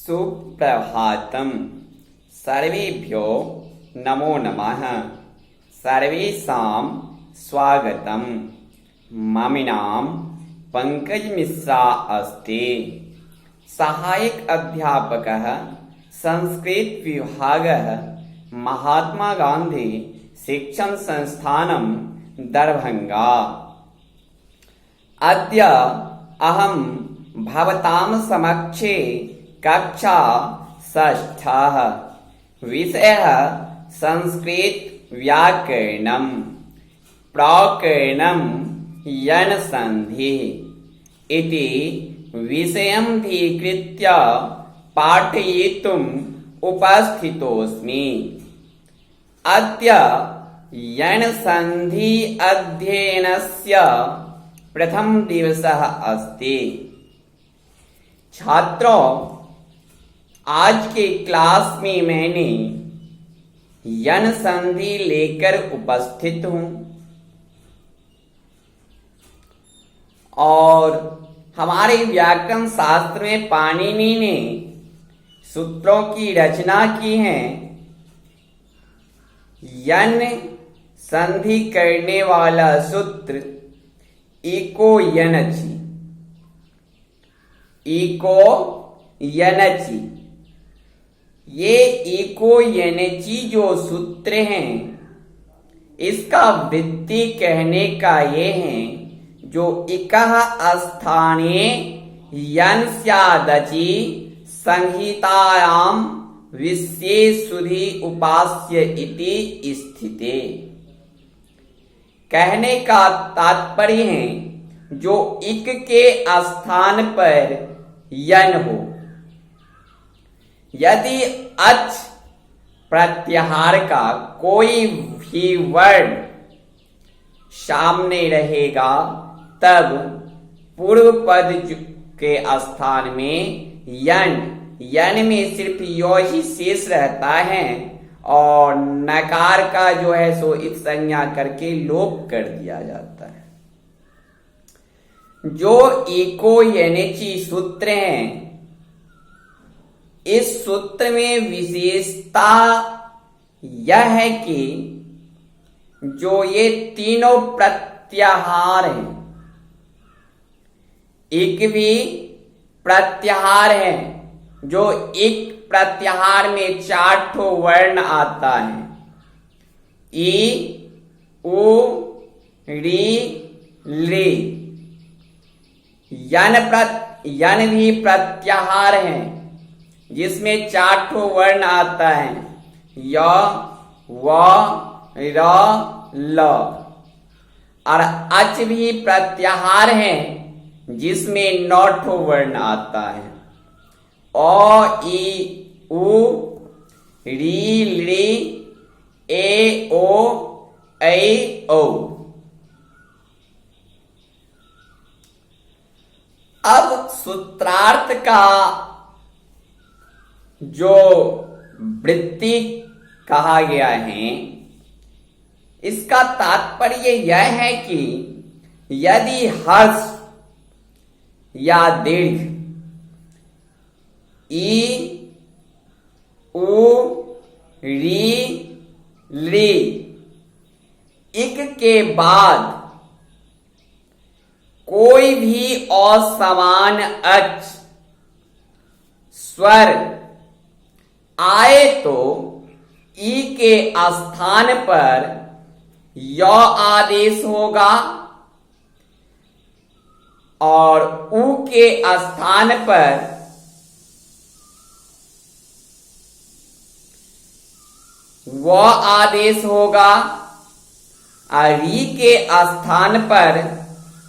सुप्रभातम। सर्वेभ्यो नमो नमः। सर्वेषां स्वागतम। मम नाम पंकज मिश्रा अस्ति। सहायक अध्यापकः संस्कृत विभागः महात्मा गांधी शिक्षण संस्थानं दरभंगा। अद्य अहं भवतां समक्षे कक्षा षष्ठः विषयः संस्कृत व्याकरणं प्रकरणं यन संधिः इति विषयमधिकृत्य पाठयितुम् उपस्थितोऽस्मि। अद्य यन संधि अध्ययनस्य प्रथम दिवसः अस्ति। छात्रों, आज के क्लास में मैंने यन संधि लेकर उपस्थित हूं और हमारे व्याकरण शास्त्र में पाणिनि ने सूत्रों की रचना की है। यन संधि करने वाला सूत्र इको यनचि। इको यनचि, ये इको यनचि जो सूत्र हैं, इसका वृत्ति कहने का ये है जो इकः स्थाने यन स्यादचि संहितायां विशेषुधि उपास्य इति स्थिते। कहने का तात्पर्य है जो इक के स्थान पर यन हो। यदि अच प्रत्याहार का कोई भी वर्ण सामने रहेगा तब पूर्व पद के स्थान में यन में सिर्फ यो ही शेष रहता है और नकार का जो है सो इत संज्ञा करके लोप कर दिया जाता है। जो इको यनचि सूत्र हैं, इस सूत्र में विशेषता यह है कि जो ये तीनों प्रत्याहार हैं, एक भी प्रत्याहार है जो एक प्रत्याहार में 4 ठो वर्ण आता है। ई, उ, री, ली। यन भी प्रत्याहार है जिसमें 4 ठो वर्ण आता है। य, व, र, ल। और अच भी प्रत्याहार है जिसमें 9 ठो वर्ण आता है। ओ, ई, उ, री, ली, ए, ओ, ऐ, ओ। अब सूत्रार्थ का जो वृत्ति कहा गया है, इसका तात्पर्य यह है कि यदि हर्ष या दीर्घ ई, उ, री, ली, इक के बाद कोई भी असमान अच स्वर आए तो ई के स्थान पर य आदेश होगा और उ के स्थान पर व आदेश होगा और री के स्थान पर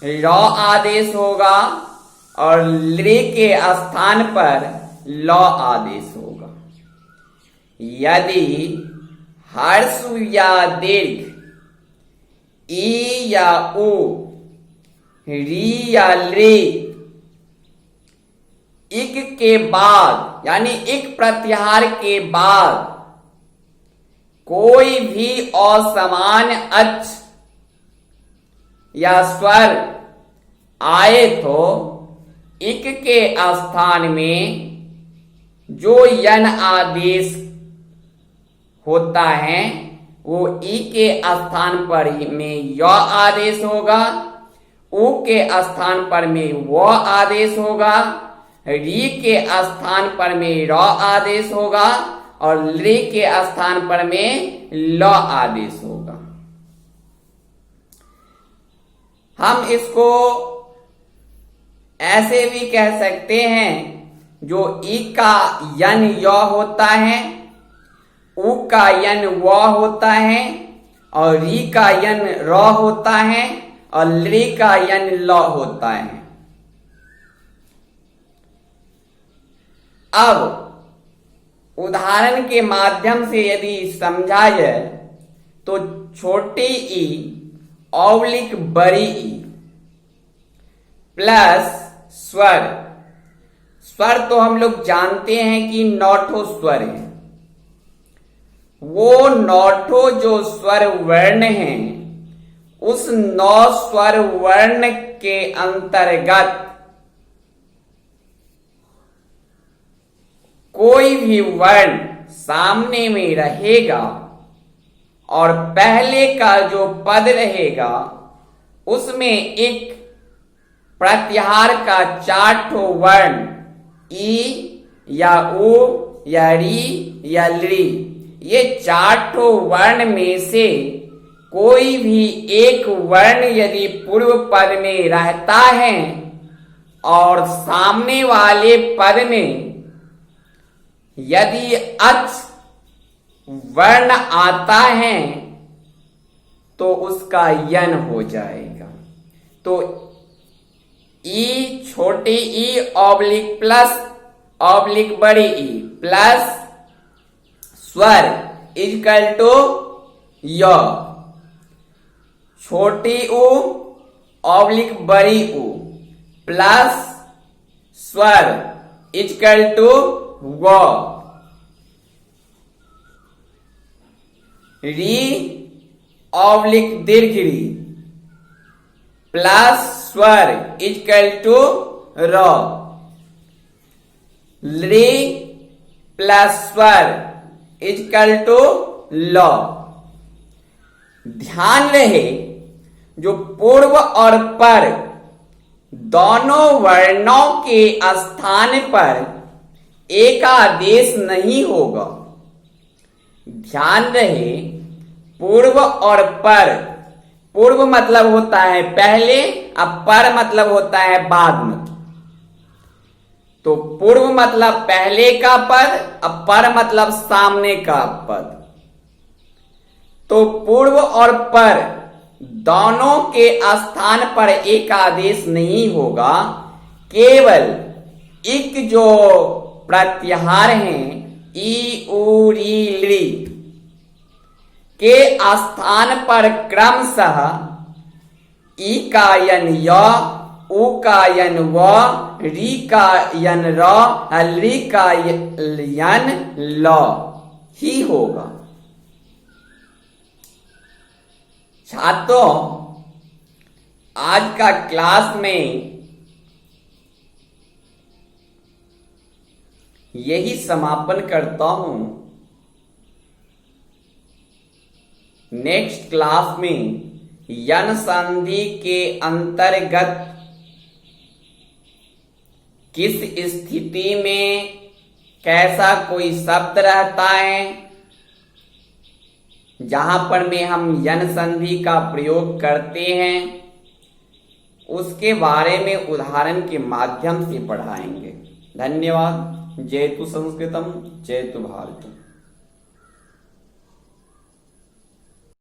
र आदेश होगा और ले के स्थान पर ल आदेश होगा। यदि हर्ष या दीर्घ ई या उ, री या ले इक के बाद यानी इक प्रत्याहार के बाद कोई भी असमान अच या स्वर आए तो इक के स्थान में जो यन आदेश होता है वो ई के स्थान पर में य आदेश होगा, उ के स्थान पर में व आदेश होगा, री के स्थान पर में र आदेश होगा और ली के स्थान पर में ल आदेश होगा। हम इसको ऐसे भी कह सकते हैं, जो ई का यन य होता है, उ का यन व होता है और री का यन र होता है और ली का यन ल होता है। अब उदाहरण के माध्यम से यदि समझा जाए तो छोटी ई ऑब्लिक बड़ी ई प्लस स्वर। स्वर तो हम लोग जानते हैं कि 9 स्वर है। वो 9 जो स्वर वर्ण हैं, उस 9 स्वर वर्ण के अंतर्गत कोई भी वर्ण सामने में रहेगा और पहले का जो पद रहेगा उसमें एक प्रत्याहार का 4 वर्ण ई या उ या री या ली, ये 4 वर्ण में से कोई भी एक वर्ण यदि पूर्व पद में रहता है और सामने वाले पद में यदि अच वर्ण आता है तो उसका यन हो जाएगा। तो ई छोटी ई ऑब्लिक प्लस ऑब्लिक बड़ी ई प्लस स्वर इक्वल टू य, छोटी उ ऑब्लिक बड़ी उ प्लस स्वर इक्वल टू व, री ऑब्लिक दीर्घ री प्लस स्वर इक्वल टू र, ली प्लस स्वर इक्वल टू ल। ध्यान रहे, जो पूर्व और पर दोनों वर्णों के स्थान पर एक आदेश नहीं होगा। ध्यान रहे, पूर्व और पर, पूर्व मतलब होता है पहले, अब पर मतलब होता है बाद में। तो पूर्व मतलब पहले का पद, अब पर मतलब सामने का पद। तो पूर्व और पर दोनों के स्थान पर एक आदेश नहीं होगा, केवल एक जो प्रत्याहार हैं ई उ री ली के स्थान पर क्रमशः ई का यन य, उ का यन व, री का यन र, ली का यन ल ही होगा। छात्रों, आज का क्लास में यही समापन करता हूं। नेक्स्ट क्लास में यन संधि के अंतर्गत किस स्थिति में कैसा कोई शब्द रहता है, जहां पर में हम यन संधि का प्रयोग करते हैं, उसके बारे में उदाहरण के माध्यम से पढ़ाएंगे। धन्यवाद। जयतु संस्कृतम, जयतु भारतम।